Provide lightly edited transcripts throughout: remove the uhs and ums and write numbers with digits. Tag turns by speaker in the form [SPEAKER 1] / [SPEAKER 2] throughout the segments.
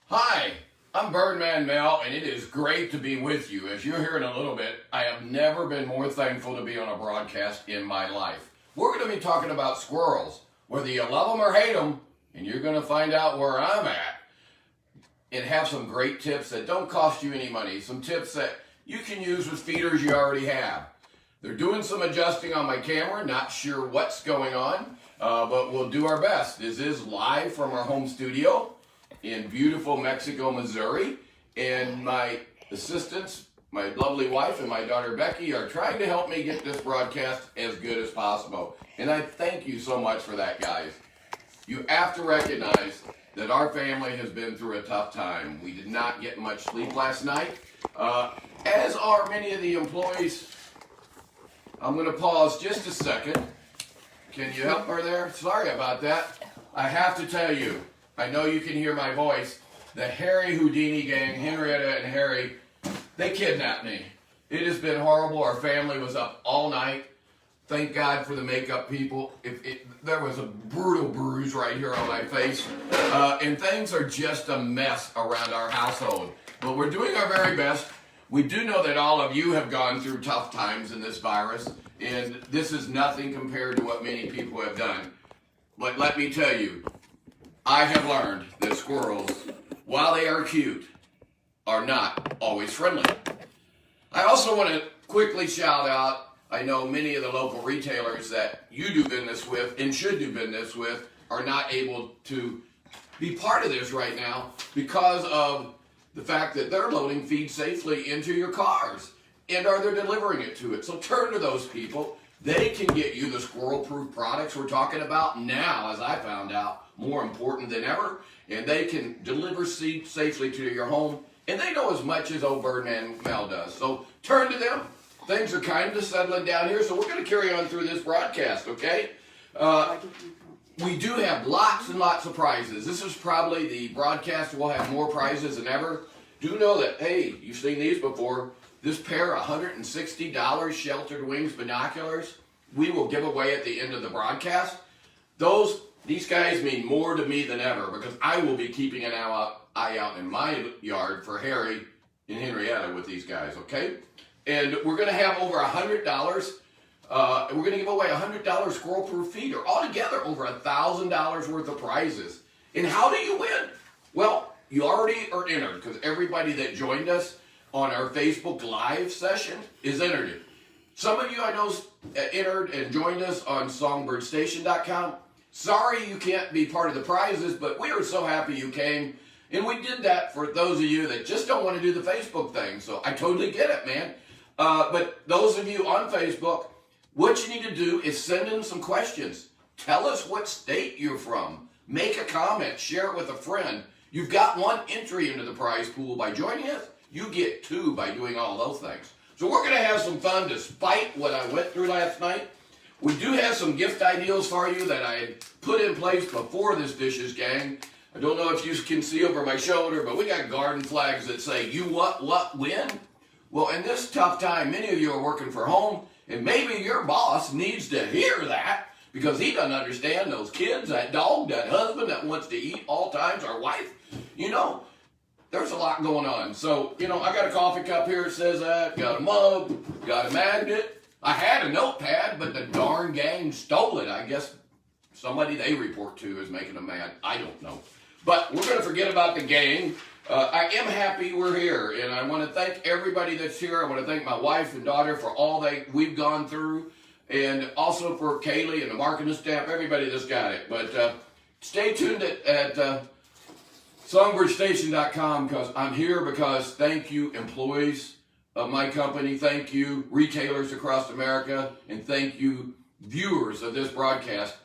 [SPEAKER 1] Hi, I'm Man Mel, and it is great to be with you. As you'll hear in a little bit, I have never been more thankful to be on a broadcast in my life. We're going to be talking about squirrels, whether you love them or hate them, and you're going to find out where I'm at and have some great tips that don't cost you any money, some tips that you can use with feeders you already have. They're doing some adjusting on my camera, not sure what's going on, but we'll do our best. This is live from our home studio in beautiful Mexico, Missouri, and my assistants, my lovely wife and my daughter Becky, are trying to help me get this broadcast as good as possible. And I thank you so much for that, guys. You have to recognize that our family has been through a tough time. We did not get much sleep last night, as are many of the employees. I'm going to pause just a second. Can you help her there? Sorry about that. I have to tell you, I know you can hear my voice. The Harry Houdini gang, Henrietta and Harry, they kidnapped me. It has been horrible. Our family was up all night. Thank God for the makeup people. There was a brutal bruise right here on my face. And things are just a mess around our household. But we're doing our very best. We do know that all of you have gone through tough times in this virus. And this is nothing compared to what many people have done. But let me tell you, I have learned that squirrels, while they are cute, are not always friendly. I also want to quickly shout out, I know many of the local retailers that you do business with and should do business with are not able to be part of this right now because of the fact that they're loading feed safely into your cars and they're delivering it to it. So turn to those people. They can get you the squirrel-proof products we're talking about now, as I found out, more important than ever. And they can deliver seed safely to your home. And they know as much as old Man Mel does. So turn to them. Things are kind of settling down here, so we're going to carry on through this broadcast, okay? We do have lots and lots of prizes. This is probably the broadcast we'll have more prizes than ever. Do know that, hey, you've seen these before. This pair, $160 Sheltered Wings binoculars, we will give away at the end of the broadcast. These guys mean more to me than ever because I will be keeping an eye out in my yard for Harry and Henrietta with these guys, okay? And we're going to have over $100. We're going to give away a $100 squirrel-proof feeder. Altogether, over $1,000 worth of prizes. And how do you win? Well, you already are entered because everybody that joined us on our Facebook Live session is entered. Some of you I know entered and joined us on songbirdStation.com. Sorry you can't be part of the prizes, but we are so happy you came. And we did that for those of you that just don't want to do the Facebook thing. So I totally get it, man. But those of you on Facebook, what you need to do is send in some questions. Tell us what state you're from. Make a comment. Share it with a friend. You've got one entry into the prize pool by joining us. You get two by doing all those things. So we're going to have some fun despite what I went through last night. We do have some gift ideas for you that I had put in place before this Dishes Gang. I don't know if you can see over my shoulder, but we got garden flags that say, you what, win? Well, in this tough time, many of you are working from home, and maybe your boss needs to hear that because he doesn't understand those kids, that dog, that husband that wants to eat all times, our wife. You know, there's a lot going on. So, I got a coffee cup here that says that, got a mug, got a magnet. I had a notepad, but the darn gang stole it. I guess somebody they report to is making them mad. I don't know. But we're going to forget about the gang. I am happy we're here, and I want to thank everybody that's here. I want to thank my wife and daughter for all we've gone through, and also for Kaylee and the marketing staff, everybody that's got it. But stay tuned at songbirdStation.com because I'm here because thank you, employees of my company. Thank you, retailers across America, and thank you, viewers of this broadcast.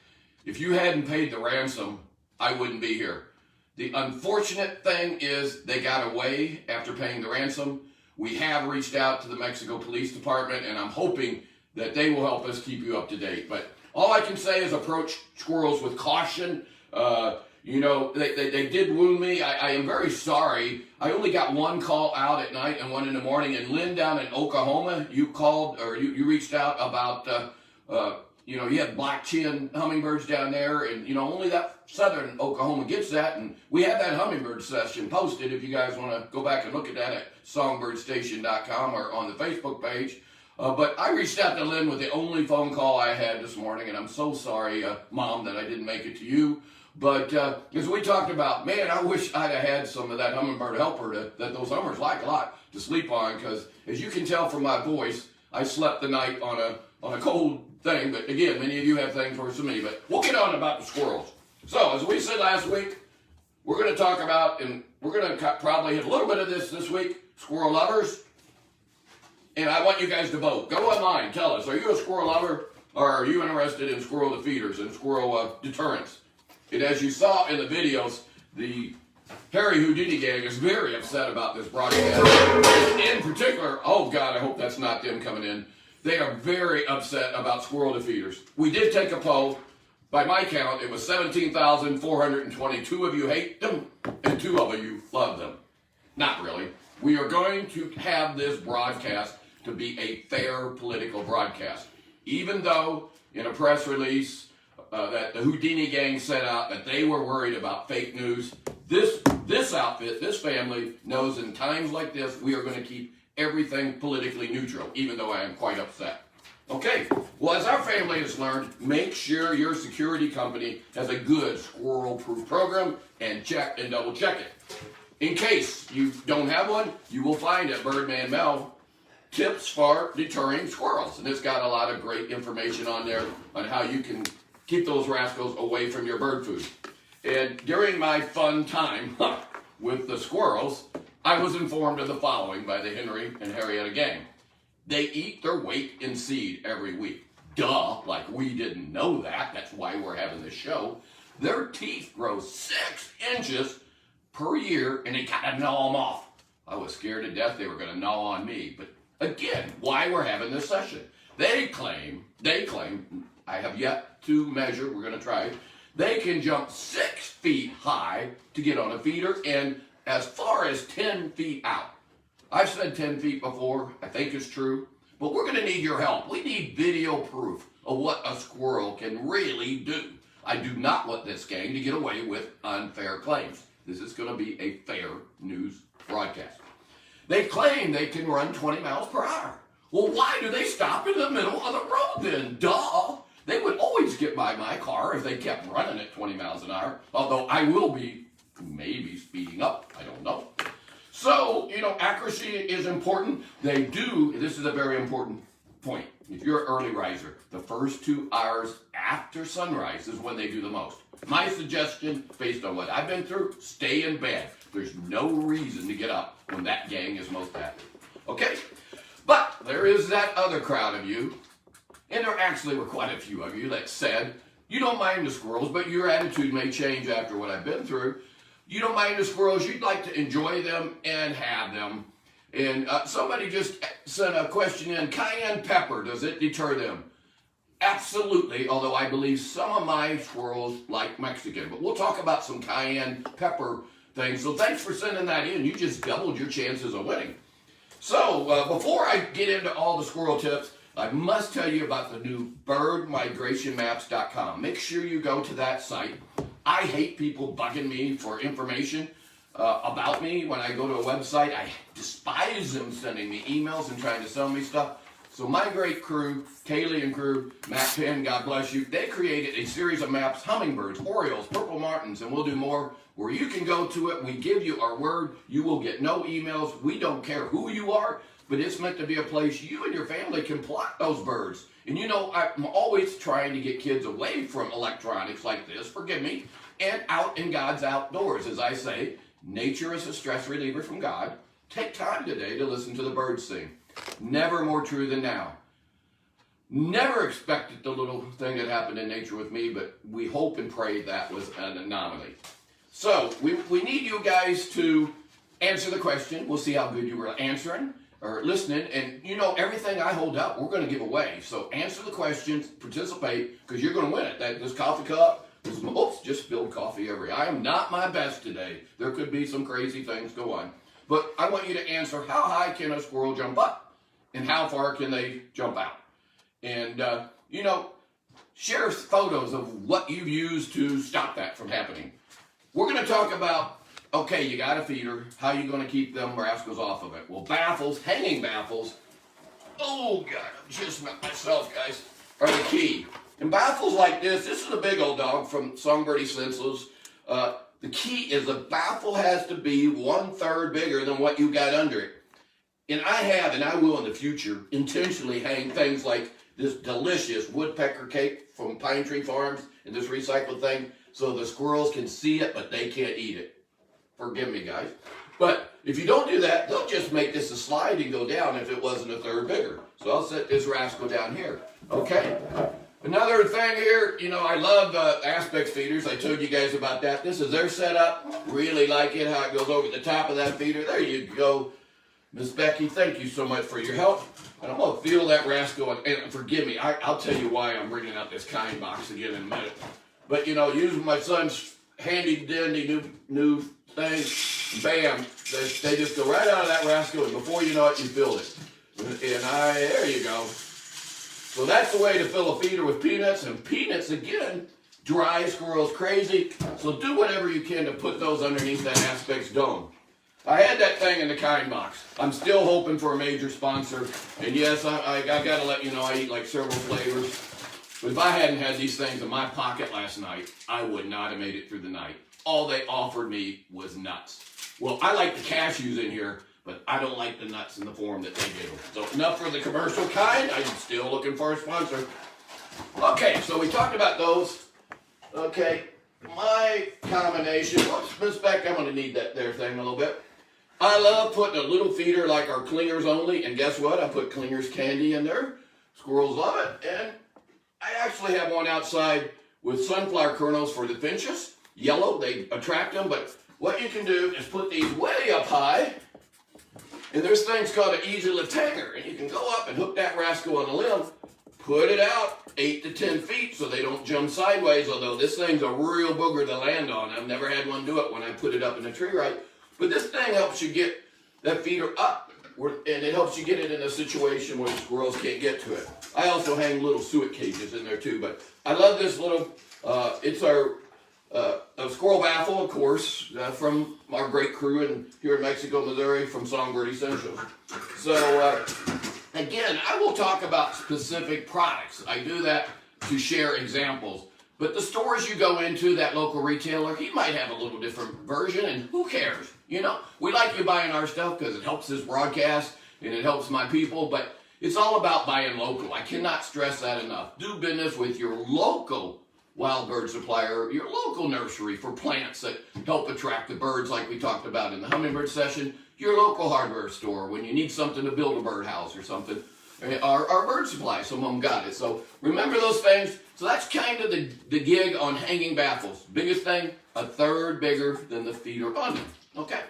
[SPEAKER 1] If you hadn't paid the ransom, I wouldn't be here. The unfortunate thing is they got away after paying the ransom. We have reached out to the Mexico Police Department, and I'm hoping that they will help us keep you up to date. But all I can say is approach squirrels with caution. They did wound me. I am very sorry. I only got one call out at night and one in the morning. And Lynn down in Oklahoma, you called or you reached out about You know, you have black-chin hummingbirds down there, and, you know, only that southern Oklahoma gets that, and we have that hummingbird session posted if you guys want to go back and look at that at songbirdsstation.com or on the Facebook page. But I reached out to Lynn with the only phone call I had this morning, and I'm so sorry, Mom, that I didn't make it to you. But as we talked about, man, I wish I'd have had some of that hummingbird helper that those hummers like a lot to sleep on, because as you can tell from my voice, I slept the night on a cold thing. But again, many of you have things worse than me. But we'll get on about the squirrels. So as we said last week, we're going to talk about, and we're going to probably hit a little bit of this week, squirrel lovers. And I want you guys to vote. Go online. Tell us, are you a squirrel lover, or are you interested in squirrel defeaters and squirrel deterrents? And as you saw in the videos, the Harry Houdini gang is very upset about this broadcast. In particular, oh God, I hope that's not them coming in. They are very upset about squirrel defeaters. We did take a poll. By my count, it was 17,422 of you hate them, and 2 of you love them. Not really. We are going to have this broadcast to be a fair political broadcast. Even though in a press release that the Houdini gang sent out that they were worried about fake news, this outfit, this family knows in times like this, we are going to keep everything politically neutral, even though I am quite upset. Okay, well, as our family has learned, make sure your security company has a good squirrel-proof program and check and double-check it. In case you don't have one, you will find at Man Mel tips for deterring squirrels. And it's got a lot of great information on there on how you can keep those rascals away from your bird food. And during my fun time with the squirrels, I was informed of the following by the Henry and Harrietta gang. They eat their weight in seed every week. Duh, like we didn't know that. That's why we're having this show. Their teeth grow 6 inches per year, and they gotta gnaw them off. I was scared to death they were gonna gnaw on me. But again, why we're having this session. They claim, I have yet to measure, we're gonna try, they can jump 6 feet high to get on a feeder and as far as 10 feet out. I've said 10 feet before, I think it's true, but we're gonna need your help. We need video proof of what a squirrel can really do. I do not want this gang to get away with unfair claims. This is gonna be a fair news broadcast. They claim they can run 20 miles per hour. Well, why do they stop in the middle of the road then? Duh! They would always get by my car if they kept running at 20 miles an hour, although I will be maybe speeding up, I don't know. So, you know, accuracy is important. They do, this is a very important point. If you're an early riser, the first 2 hours after sunrise is when they do the most. My suggestion, based on what I've been through, stay in bed. There's no reason to get up when that gang is most active. Okay? But there is that other crowd of you, and there actually were quite a few of you that said, you don't mind the squirrels, but your attitude may change after what I've been through. You don't mind the squirrels, you'd like to enjoy them and have them. And somebody just sent a question in, cayenne pepper, does it deter them? Absolutely, although I believe some of my squirrels like Mexican. But we'll talk about some cayenne pepper things. So thanks for sending that in. You just doubled your chances of winning. So before I get into all the squirrel tips, I must tell you about the new birdmigrationmaps.com. Make sure you go to that site. I hate people bugging me for information about me when I go to a website. I despise them sending me emails and trying to sell me stuff. So my great crew, Kaylee and crew, Matt Penn, God bless you, they created a series of maps, hummingbirds, orioles, purple martins, and we'll do more, where you can go to it. We give you our word. You will get no emails. We don't care who you are, but it's meant to be a place you and your family can plot those birds. And you know, I'm always trying to get kids away from electronics like this, forgive me, and out in God's outdoors. As I say, nature is a stress reliever from God. Take time today to listen to the birds sing. Never more true than now. Never expected the little thing that happened in nature with me, but we hope and pray that was an anomaly. So we need you guys to answer the question. We'll see how good you were answering or listening. And you know, everything I hold up, we're going to give away. So answer the questions, participate, because you're going to win it. This coffee cup, oops, just spilled coffee everywhere. I am not my best today. There could be some crazy things go on. But I want you to answer, how high can a squirrel jump up? And how far can they jump out? And, you know, share photos of what you've used to stop that from happening. We're going to talk about, okay, you got a feeder. How are you going to keep them rascals off of it? Well, baffles, hanging baffles, oh, God, I'm just not myself, guys, are the key. And baffles like this is a big old dog from Songbirdy Senseless. The key is the baffle has to be 1/3 bigger than what you got under it. And I have, and I will in the future, intentionally hang things like this delicious woodpecker cake from Pine Tree Farms and this recycled thing so the squirrels can see it, but they can't eat it. Forgive me, guys. But if you don't do that, they'll just make this a slide and go down if it wasn't 1/3 bigger. So I'll set this rascal down here. Okay. Another thing here, you know, I love aspect feeders. I told you guys about that. This is their setup. Really like it, how it goes over the top of that feeder. There you go. Miss Becky, thank you so much for your help. And I'm going to feel that rascal. And forgive me, I'll tell you why I'm bringing out this kind box again in a minute. But, you know, using my son's handy-dandy new thing, bam, they just go right out of that rascal. And before you know it, you filled it. And there you go. So that's the way to fill a feeder with peanuts. And peanuts, again, drive squirrels crazy. So do whatever you can to put those underneath that aspect's dome. I had that thing in the kind box. I'm still hoping for a major sponsor. And yes, I got to let you know I eat like several flavors. But if I hadn't had these things in my pocket last night, I would not have made it through the night. All they offered me was nuts. Well, I like the cashews in here, but I don't like the nuts in the form that they do. So enough for the commercial kind. I'm still looking for a sponsor. Okay, so we talked about those. Okay, my combination. Whoops, Miss Beck, I'm going to need that there thing a little bit. I love putting a little feeder like our clingers only, and guess what? I put clingers candy in there. Squirrels love it, and I actually have one outside with sunflower kernels for the finches. Yellow, they attract them, but what you can do is put these way up high, and there's things called an easy lift hanger, and you can go up and hook that rascal on the limb, put it out 8 to 10 feet so they don't jump sideways, although this thing's a real booger to land on. I've never had one do it when I put it up in the tree right. But this thing helps you get that feeder up, and it helps you get it in a situation where the squirrels can't get to it. I also hang little suet cages in there too, but I love this little, it's our a squirrel baffle, of course, from our great crew here in Mexico, Missouri, from Songbirdy Senseless. So, again, I will talk about specific products. I do that to share examples. But the stores you go into, that local retailer, he might have a little different version, and who cares? You know, we like you buying our stuff because it helps this broadcast and it helps my people, but it's all about buying local. I cannot stress that enough. Do business with your local wild bird supplier, your local nursery for plants that help attract the birds like we talked about in the hummingbird session, your local hardware store when you need something to build a birdhouse or something. Our bird supply, some of them got it. So remember those things. So that's kind of the gig on hanging baffles. Biggest thing, 1/3 bigger than the feeder on them. Okay.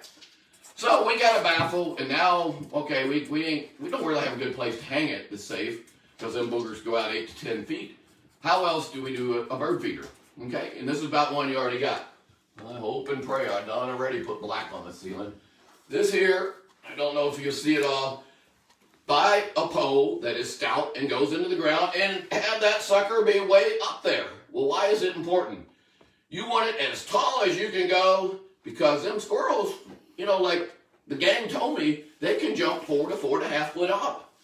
[SPEAKER 1] So we got a baffle, and now, okay, we don't really have a good place to hang it that's safe because them boogers go out 8 to 10 feet. How else do we do a bird feeder? Okay, and this is about one you already got. I hope and pray I done already put black on the ceiling. This here, I don't know if you'll see it all. Buy a pole that is stout and goes into the ground and have that sucker be way up there. Well, why is it important? You want it as tall as you can go because them squirrels, you know, like the gang told me, they can jump 4 to 4.5 foot up.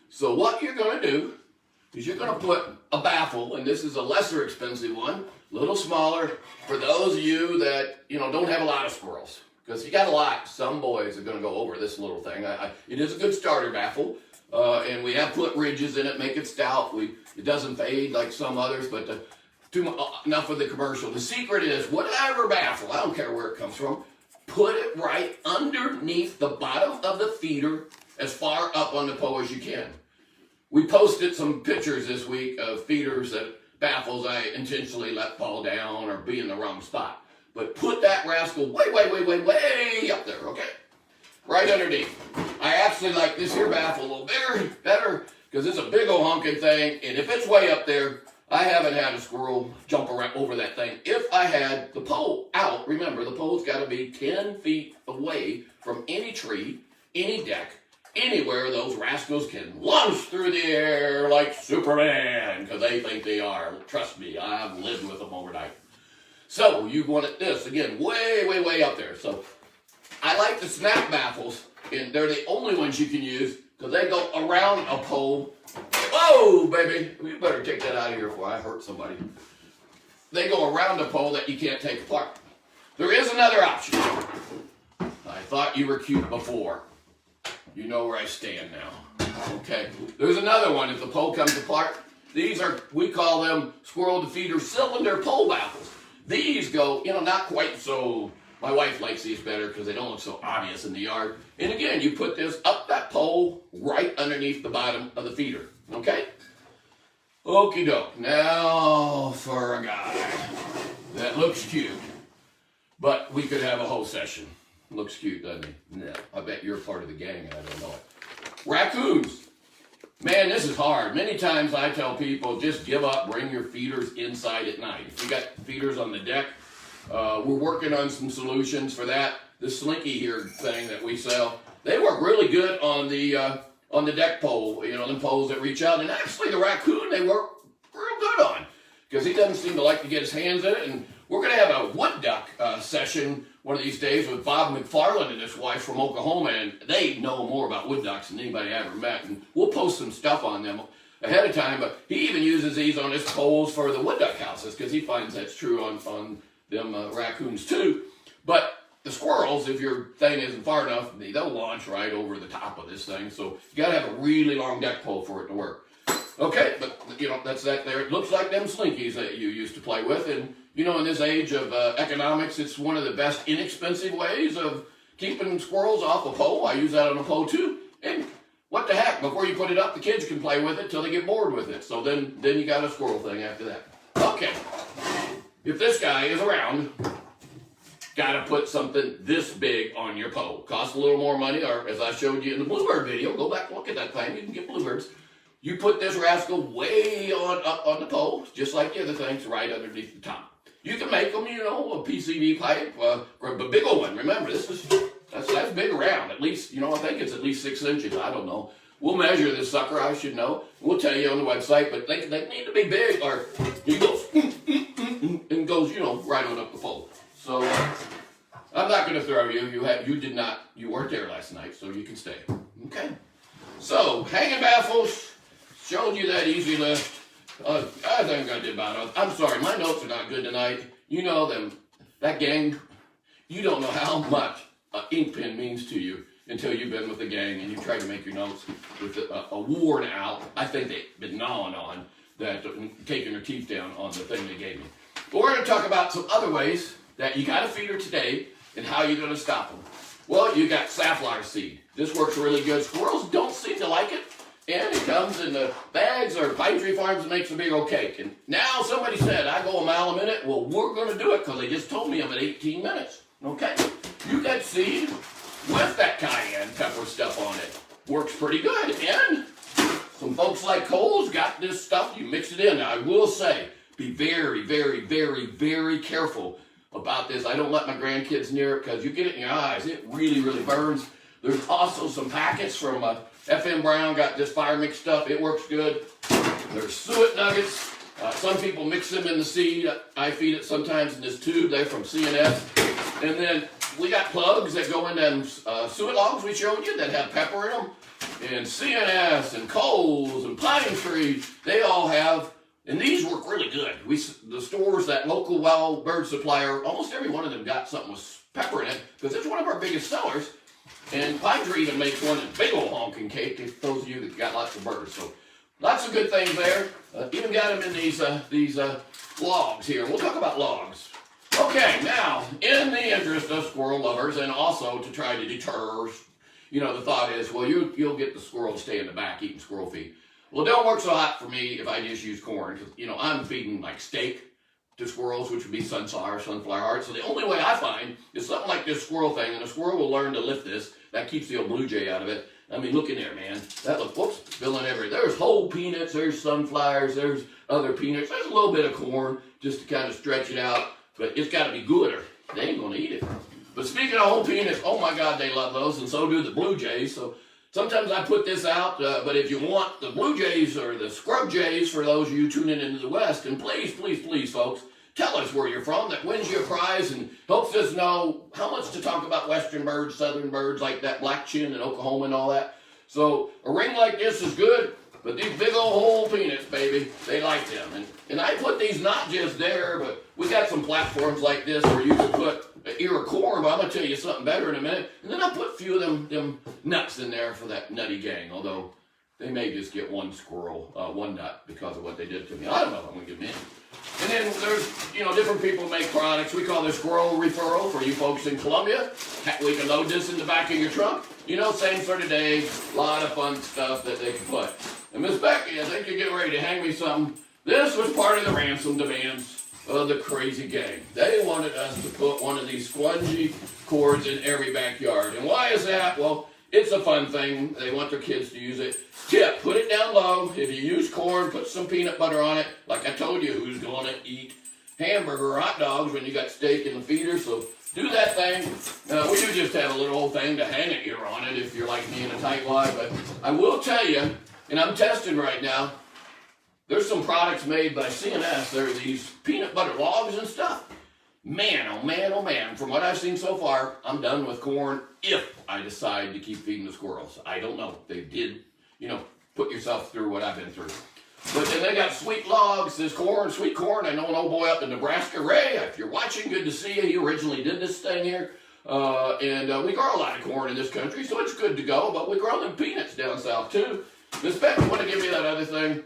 [SPEAKER 1] So what you're going to do is you're going to put a baffle, and this is a lesser expensive one, a little smaller, for those of you that, you know, don't have a lot of squirrels. Because if you got a lot, some boys are going to go over this little thing. It is a good starter baffle, and we have put ridges in it, make it stout. It doesn't fade like some others, but enough of the commercial. The secret is, whatever baffle, I don't care where it comes from, put it right underneath the bottom of the feeder as far up on the pole as you can. We posted some pictures this week of feeders that baffles I intentionally let fall down or be in the wrong spot. But put that rascal way up there, okay? Right underneath. I actually like this here baffle a little better because it's a big old honking thing, and if it's way up there, I haven't had a squirrel jump around over that thing. If I had the pole out, remember the pole's got to be 10 feet away from any tree, any deck, anywhere those rascals can launch through the air like Superman, because they think they are. Trust me, I've lived with them overnight. So you want this, again, way, way, way up there. So I like the snap baffles, and they're the only ones you can use because they go around a pole. Whoa, baby, you better take that out of here before I hurt somebody. They go around a pole that you can't take apart. There is another option. I thought you were cute before. You know where I stand now. Okay, there's another one. If the pole comes apart, these are, we call them squirrel defeater cylinder pole baffles. These go, not quite so, my wife likes these better because they don't look so obvious in the yard. And again, you put this up that pole right underneath the bottom of the feeder, okay? Okie doke. Now for a guy that looks cute, but we could have a whole session. Looks cute, doesn't he? Yeah, I bet you're part of the gang and I don't know it. Raccoons. Man, this is hard. Many times I tell people, just give up, bring your feeders inside at night. If you got feeders on the deck, we're working on some solutions for that. The slinky here thing that we sell, they work really good on the deck pole, them poles that reach out. And actually the raccoon, they work real good on, because he doesn't seem to like to get his hands in it. And we're going to have a wood duck session one of these days with Bob McFarland and his wife from Oklahoma, and they know more about wood ducks than anybody I ever met. And we'll post some stuff on them ahead of time, but he even uses these on his poles for the wood duck houses because he finds that's true on them raccoons too. But the squirrels, if your thing isn't far enough, they'll launch right over the top of this thing. So you got to have a really long deck pole for it to work. Okay, but that's that there. It looks like them slinkies that you used to play with, and in this age of economics, it's one of the best inexpensive ways of keeping squirrels off a pole. I use that on a pole too. And what the heck, before you put it up, the kids can play with it till they get bored with it. So then you got a squirrel thing after that. Okay, if this guy is around, gotta put something this big on your pole. Costs a little more money, or as I showed you in the bluebird video, go back and look at that thing, you can get bluebirds. You put this rascal way up on the pole, just like the other things, right underneath the top. You can make them, a PCV pipe, or a big old one. Remember, that's big around. At least, I think it's at least 6 inches. I don't know. We'll measure this sucker. I should know. We'll tell you on the website. But they need to be big, or he goes and goes, right on up the pole. So I'm not going to throw you. You weren't there last night, so you can stay. Okay. So hanging baffles. Showed you that easy lift. I think I did about it. I'm sorry, my notes are not good tonight. That gang, you don't know how much an ink pen means to you until you've been with the gang and you try to make your notes with a worn out. I think they've been gnawing on that, taking their teeth down on the thing they gave me. But we're going to talk about some other ways that you got a feeder today and how you're going to stop them. Well, you got safflower seed. This works really good. Squirrels don't seem to like it. And it comes in the bags, or Pine Tree Farms makes a big old cake. And now somebody said, I go a mile a minute. Well, we're going to do it because they just told me I'm at 18 minutes. Okay? You got seed with that cayenne pepper stuff on it. Works pretty good. And some folks like Cole's got this stuff. You mix it in. Now, I will say, be very, very, very, very careful about this. I don't let my grandkids near it because you get it in your eyes. It really, really burns. There's also some packets from FM Brown, got this fire mix stuff. It works good. There's suet nuggets. Some people mix them in the seed. I feed it sometimes in this tube. They're from CNS. And then we got plugs that go in them suet logs we showed you that have pepper in them. And CNS and Coles and Pine Tree, they all have, and these work really good. The stores, that local wild bird supplier, almost every one of them got something with pepper in it because it's one of our biggest sellers. And Pine Tree even makes one that's big old honking cake, if those of you that got lots of birds. So lots of good things there. Even got them in these logs here. We'll talk about logs. Okay, now, in the interest of squirrel lovers, and also to try to deter, the thought is, well, you'll get the squirrel to stay in the back eating squirrel feed. Well, it don't work so hot for me if I just use corn, because, I'm feeding like steak to squirrels, which would be sunflower hearts. So the only way I find is something like this squirrel thing, and a squirrel will learn to lift this. That keeps the old blue jay out of it. I mean, look in there, man. Whoops, spilling everywhere. There's whole peanuts, there's sunflowers, there's other peanuts. There's a little bit of corn just to kind of stretch it out, but it's got to be good or they ain't going to eat it. But speaking of whole peanuts, oh my God, they love those, and so do the blue jays. So Sometimes I put this out, but if you want the Blue Jays or the Scrub Jays, for those of you tuning into the West, and please, please, please, folks, tell us where you're from. That wins you a prize and helps us know how much to talk about Western birds, Southern birds, like that black chin in Oklahoma and all that. So a ring like this is good, but these big old whole peanuts, baby, they like them. And I put these not just there, but we got some platforms like this where you can put an ear of corn, but I'm going to tell you something better in a minute. And then I'll put a few of them nuts in there for that nutty gang, although they may just get one squirrel, one nut because of what they did to me. I don't know if I'm going to give them in. And then there's, different people make products. We call this Squirrel Referral for you folks in Columbia. We can load this in the back of your trunk. Same sort of day, a lot of fun stuff that they can put. And Miss Becky, I think you're getting ready to hang me something. This was part of the ransom demands of the crazy gang. They wanted us to put one of these spongy cords in every backyard. And why is that? Well, it's a fun thing. They want their kids to use it. Tip, put it down low. If you use corn, put some peanut butter on it. Like I told you, who's going to eat hamburger or hot dogs when you got steak in the feeder? So do that thing. We do just have a little old thing to hang it here on it if you're like me in a tightwad. But I will tell you, and I'm testing right now, there's some products made by CNS. There are these peanut butter logs and stuff. Man, oh man, oh man. From what I've seen so far, I'm done with corn if I decide to keep feeding the squirrels. I don't know. They did, put yourself through what I've been through. But then they got sweet logs, this corn, sweet corn. I know an old boy up in Nebraska, Ray, if you're watching, good to see you. He originally did this thing here. And we grow a lot of corn in this country, so it's good to go. But we grow them peanuts down south, too. Miss Becky, want to give me that other thing?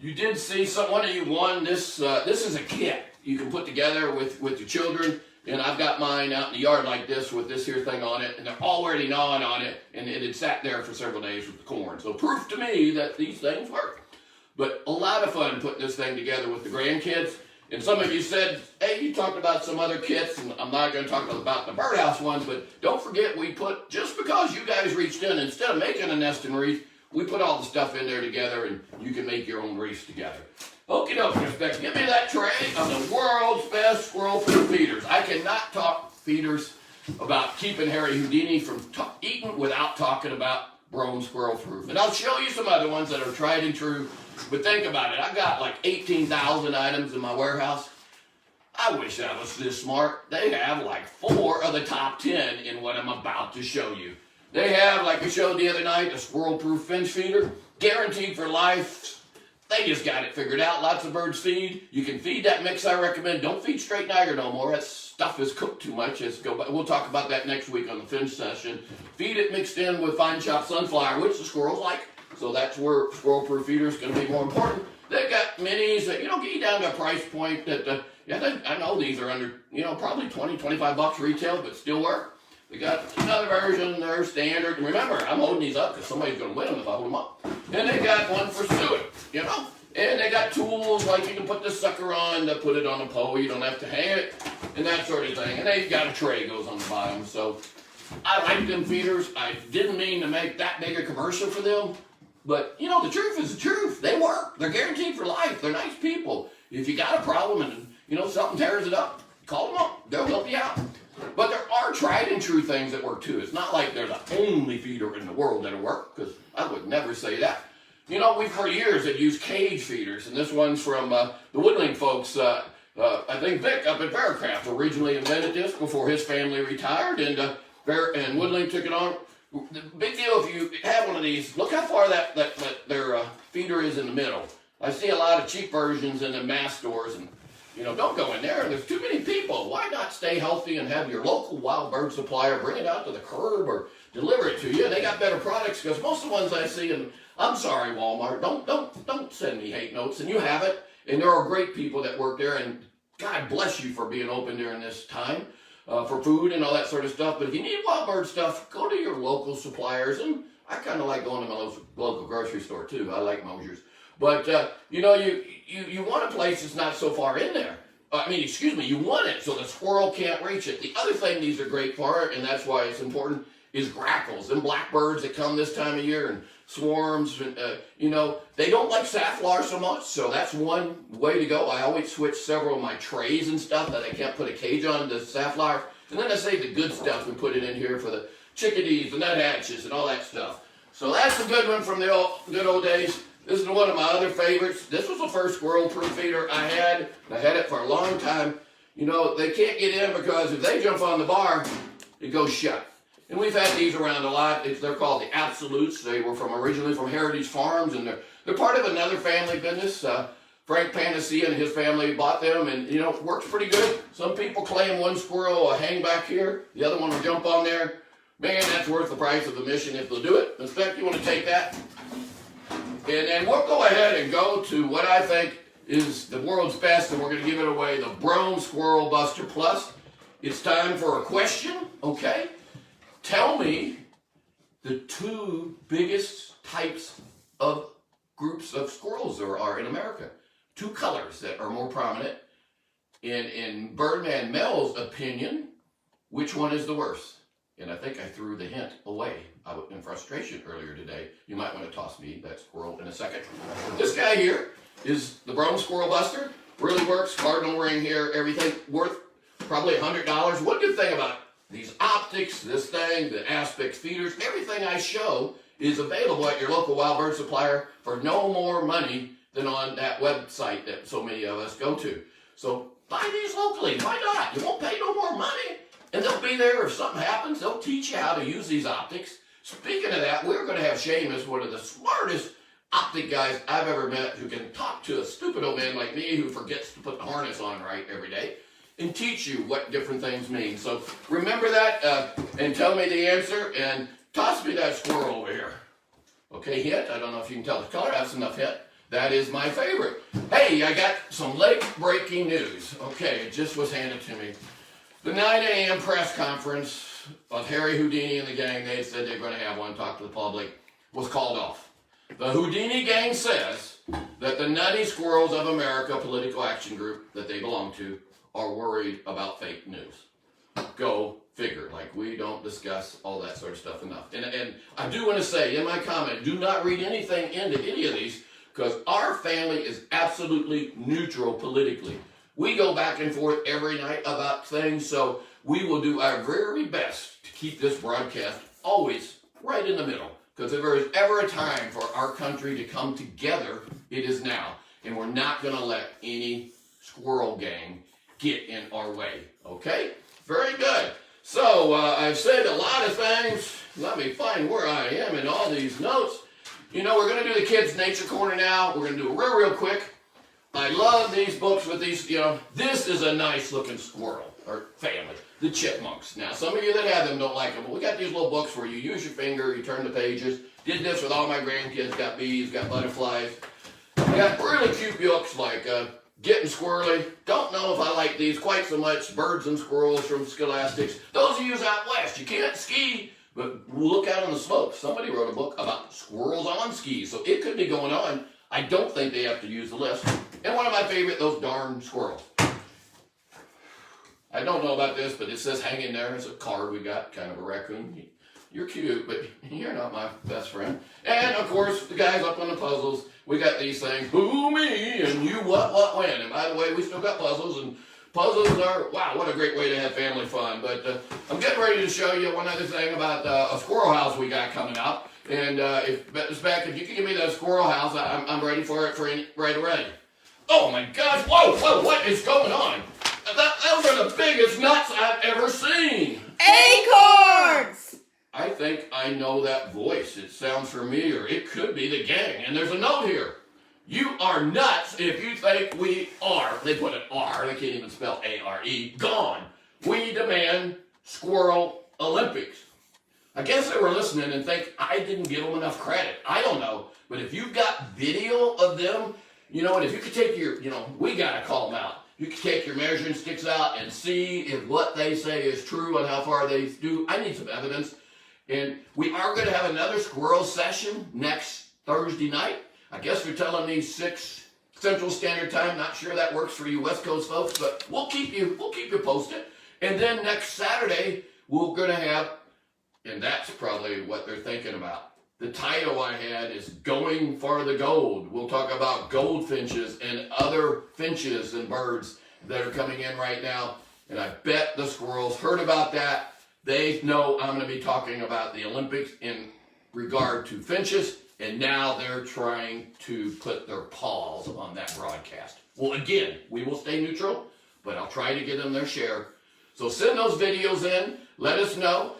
[SPEAKER 1] You did see one of you won this. This is a kit you can put together with your children. And I've got mine out in the yard like this with this here thing on it. And they're already gnawing on it. And it had sat there for several days with the corn. So proof to me that these things work. But a lot of fun putting this thing together with the grandkids. And some of you said, hey, you talked about some other kits. And I'm not going to talk about the birdhouse ones. But don't forget, we put, just because you guys reached in, instead of making a nesting wreath, we put all the stuff in there together, and you can make your own wreaths together. Okie dokie, Miss Becky, give me that tray of the world's best squirrel-proof feeders. I cannot talk feeders about keeping Harry Houdini from eating without talking about Brome squirrel-proof. And I'll show you some other ones that are tried and true. But think about it. I've got like 18,000 items in my warehouse. I wish I was this smart. They have like 4 of the top 10 in what I'm about to show you. They have, like we showed the other night, a squirrel-proof finch feeder, guaranteed for life. They just got it figured out. Lots of birds feed. You can feed that mix I recommend. Don't feed straight Niagara no more. That stuff is cooked too much. We'll talk about that next week on the finch session. Feed it mixed in with fine chopped sunflower, which the squirrels like. So that's where squirrel-proof feeder is going to be more important. They've got minis that, get you down to a price point that, I know these are under, probably $20, $25 retail, but still work. We got another version, they're standard. And remember, I'm holding these up because somebody's going to win them if I hold them up. And they got one for stewing, And they got tools like you can put this sucker on to put it on a pole. You don't have to hang it and that sort of thing. And they've got a tray goes on the bottom. So I like them feeders. I didn't mean to make that big a commercial for them. But, the truth is the truth. They work. They're guaranteed for life. They're nice people. If you got a problem and, something tears it up, call them up. They'll help you out. But there are tried and true things that work too. It's not like they're the only feeder in the world that'll work, because I would never say that. We've for years have used cage feeders, and this one's from the Woodling folks. I think Vic up at Veracraft originally invented this before his family retired, and Woodling took it on. The big deal, if you have one of these, look how far their feeder is in the middle. I see a lot of cheap versions in the mass stores, and don't go in there. There's too many people. Why not stay healthy and have your local wild bird supplier bring it out to the curb or deliver it to you? They got better products, because most of the ones I see, and I'm sorry, Walmart, don't send me hate notes, and you have it. And there are great people that work there, and God bless you for being open during this time for food and all that sort of stuff. But if you need wild bird stuff, go to your local suppliers. And I kind of like going to my local grocery store too. I like Mosier's. But, you want a place that's not so far in there. You want it so the squirrel can't reach it. The other thing these are great for, and that's why it's important, is grackles. Them blackbirds that come this time of year and swarms, and, they don't like safflower so much, so that's one way to go. I always switch several of my trays and stuff that I can't put a cage on to safflower. And then I save the good stuff and put it in here for the chickadees, the nuthatches, and all that stuff. So that's a good one from the good old days. This is one of my other favorites. This was the first squirrel-proof feeder I had. I had it for a long time. You know, they can't get in because if they jump on the bar, it goes shut. And we've had these around a lot. They're called the Absolutes. They were originally from Heritage Farms, and they're part of another family business. Frank Panacea and his family bought them, and you know, it works pretty good. Some people claim one squirrel will hang back here, the other one will jump on there. Man, that's worth the price of admission if they'll do it. In fact, you want to take that. And then we'll go ahead and go to what I think is the world's best, and we're going to give it away, the Brome Squirrel Buster Plus. It's time for a question, okay? Tell me the two biggest types of groups of squirrels there are in America. Two colors that are more prominent. In Man Mel's opinion, which one is the worst? And I think I threw the hint away in frustration earlier today. You might want to toss me that squirrel in a second. This guy here is the Brome Squirrel Buster. Really works, cardinal ring here, everything worth probably $100. One good thing about these optics, this thing, the aspect feeders, everything I show is available at your local wild bird supplier for no more money than on that website that so many of us go to. So buy these locally. Why not? You won't pay no more money. And they'll be there if something happens. They'll teach you how to use these optics. Speaking of that, we're going to have Seamus, one of the smartest optic guys I've ever met, who can talk to a stupid old man like me who forgets to put the harness on right every day and teach you what different things mean. So remember that and tell me the answer and toss me that squirrel over here. Okay, hint. I don't know if you can tell the color. That's enough hint. That is my favorite. Hey, I got some late-breaking news. Okay, it just was handed to me. The 9 a.m. press conference of Harry Houdini and the gang, they said they're going to have one, talk to the public, was called off. The Houdini gang says that the Nutty Squirrels of America political action group that they belong to are worried about fake news. Go figure. Like, we don't discuss all that sort of stuff enough. And I do want to say in my comment, do not read anything into any of these, because our family is absolutely neutral politically. We go back and forth every night about things, so we will do our very best to keep this broadcast always right in the middle. Because if there is ever a time for our country to come together, it is now. And we're not going to let any squirrel gang get in our way. Okay? Very good. So I've said a lot of things. Let me find where I am in all these notes. You know, we're going to do the Kids Nature Corner now. We're going to do it real quick. I love these books with these, you know, this is a nice looking squirrel, or family, the chipmunks. Now, some of you that have them don't like them, but we got these little books where you use your finger, you turn the pages. Did this with all my grandkids, got bees, got butterflies. Got really cute books like Getting Squirrely. Don't know if I like these quite so much. Birds and Squirrels from Scholastics. Those of you out west, you can't ski, but look out on the slopes. Somebody wrote a book about squirrels on skis, so it could be going on. I don't think they have to use the list. And one of my favorite, those darn squirrels. I don't know about this, but it says hang in there. It's a card we got, kind of a raccoon. You're cute, but you're not my best friend. And, of course, the guys up on the puzzles, we got these things, who, me, and you, what, when. And, by the way, we still got puzzles, and puzzles are, wow, what a great way to have family fun. But I'm getting ready to show you one other thing about a squirrel house we got coming up. And if you can give me that squirrel house, I'm ready for it right away. Oh my gosh, whoa, what is going on? Those are the biggest nuts I've ever seen.
[SPEAKER 2] Acorns!
[SPEAKER 1] I think I know that voice. It sounds familiar. It could be the gang. And there's a note here. You are nuts if you think we are. They put an R. They can't even spell A-R-E. Gone. We demand Squirrel Olympics. I guess they were listening and think I didn't give them enough credit. I don't know. But if you've got video of them, you know, and if you could take your, you know, we got to call them out. You could take your measuring sticks out and see if what they say is true and how far they do. I need some evidence. And we are going to have another squirrel session next Thursday night. I guess they're telling me 6 Central Standard Time. Not sure that works for you West Coast folks, but we'll keep you posted. And then next Saturday, we're going to have, and that's probably what they're thinking about. The title I had is Going for the Gold. We'll talk about goldfinches and other finches and birds that are coming in right now. And I bet the squirrels heard about that. They know I'm going to be talking about the Olympics in regard to finches, and now they're trying to put their paws on that broadcast. Well, again, we will stay neutral, but I'll try to get them their share. So send those videos in. Let us know.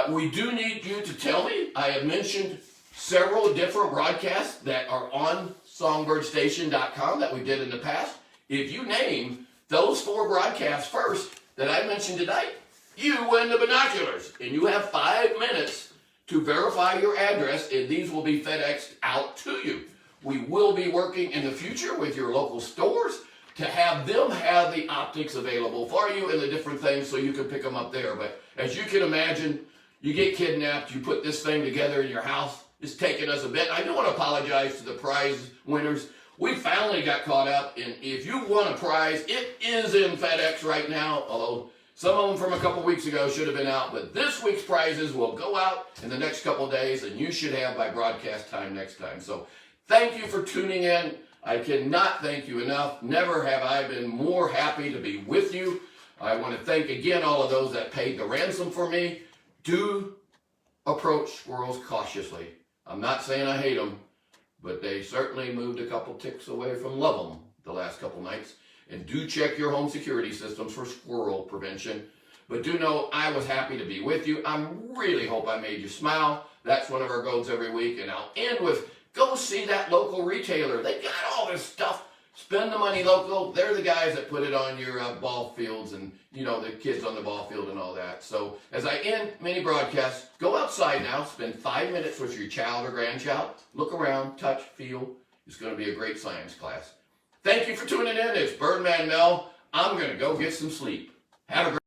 [SPEAKER 1] We do need you to tell me. I have mentioned several different broadcasts that are on songbirdsstation.com that we did in the past. If you name those 4 broadcasts first that I mentioned tonight, you win the binoculars. And you have 5 minutes to verify your address, and these will be FedExed out to you. We will be working in the future with your local stores to have them have the optics available for you and the different things so you can pick them up there. But as you can imagine, you get kidnapped, you put this thing together in your house. It's taken us a bit. I do want to apologize to the prize winners. We finally got caught up, and if you won a prize, it is in FedEx right now, although some of them from a couple weeks ago should have been out, but this week's prizes will go out in the next couple days, and you should have by broadcast time next time. So thank you for tuning in. I cannot thank you enough. Never have I been more happy to be with you. I want to thank again all of those that paid the ransom for me. Do approach squirrels cautiously. I'm not saying I hate them, but they certainly moved a couple ticks away from love them the last couple nights. And do check your home security systems for squirrel prevention. But do know I was happy to be with you. I really hope I made you smile. That's one of our goals every week. And I'll end with, go see that local retailer. They got all this stuff. Spend the money local. They're the guys that put it on your ball fields and, you know, the kids on the ball field and all that. So as I end many broadcasts, go outside now. Spend 5 minutes with your child or grandchild. Look around, touch, feel. It's going to be a great science class. Thank you for tuning in. It's Man Mel. I'm going to go get some sleep. Have a great